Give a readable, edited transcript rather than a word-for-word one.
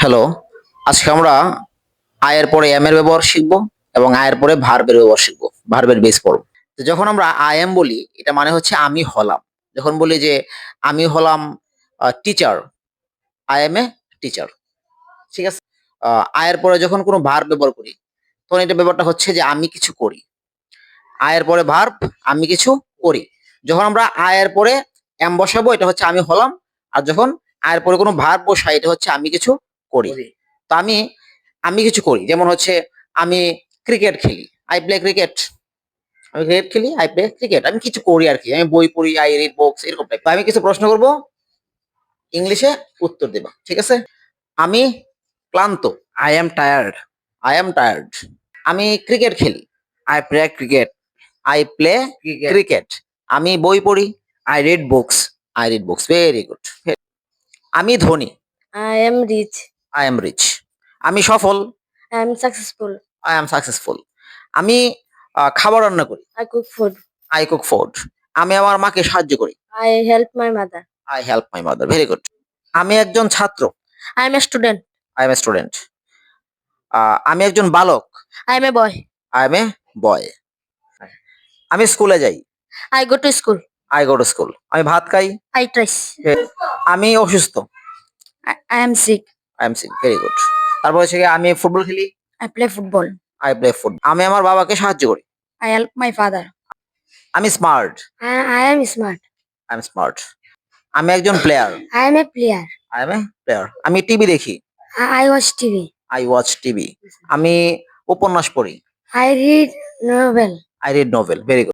Hello, আজকে আমরা আয়ের পরে এম এর ব্যবহার শিখব এবং আয়ের পরে ভার্বের ব্যবহার শিখব, ভার্বের বেস পড়ব। তো যখন আমরা আই এম বলি, এটা মানে হচ্ছে আমি হলাম। যখন বলি যে আমি হলাম teacher, I am a teacher, ঠিক আছে। আয়ের পরে যখন কোনো ভার্ব ব্যবহার করি, তখন এটা ব্যাপারটা হচ্ছে যে আমি কিছু করি। আয়ের পরে ভার্ব, আমি কিছু করি। যখন আমরা আয়ের পরে এম বসাবো, এটা হচ্ছে আমি হলাম। আর যখন আয়ের পরে কোনো ভার্ব বসাই, এটা হচ্ছে আমি কিছু করি। তো আমি আমি কিছু করি, যেমন হচ্ছে আমি ক্রিকেট খেলি, আই প্লে ক্রিকেট। আমি ক্রিকেট খেলি, আই প্লে ক্রিকেট। আমি কিছু করি আর কি, আমি বই পড়ি, আই রিড বুকস, এরকম টাইপ। আমি কিছু প্রশ্ন করব, ইংলিশে উত্তর দেবা, ঠিক আছে। আমি ক্লান্ত, I am tired. I am tired. আমি ক্রিকেট খেলি, I play cricket. I play Cricket. Cricket. আমি বই পড়ি, I read books. I read books. Very good. আমি ধনী, I am rich. I am rich. আমি সফল, I am successful. I am successful. আমি খাবার রান্না করি, I cook food. I cook food. আমি আমার মাকে সাহায্য করি, I help my mother. I help my mother. Very good. আমি একজন ছাত্র, I am a student. I am a student. আমি একজন বালক, I am a boy. I am a boy. আমি স্কুলে যাই, I go to school. I go to school. আমি ভাত খাই, I trace. আমি অসুস্থ, I am sick. I am sick. Very good. তারপর হচ্ছে গিয়ে আমি ফুটবল খেলি, I play football. I play foot. আমি আমার বাবাকে সাহায্য করি, I help my father. আমি smart, I am smart. I am smart. আমি একজন player, I am a player. I am a player. আমি টিভি দেখি, I watch TV. I watch TV. আমি উপন্যাস পড়ি, I read novel. I read novel. Very good.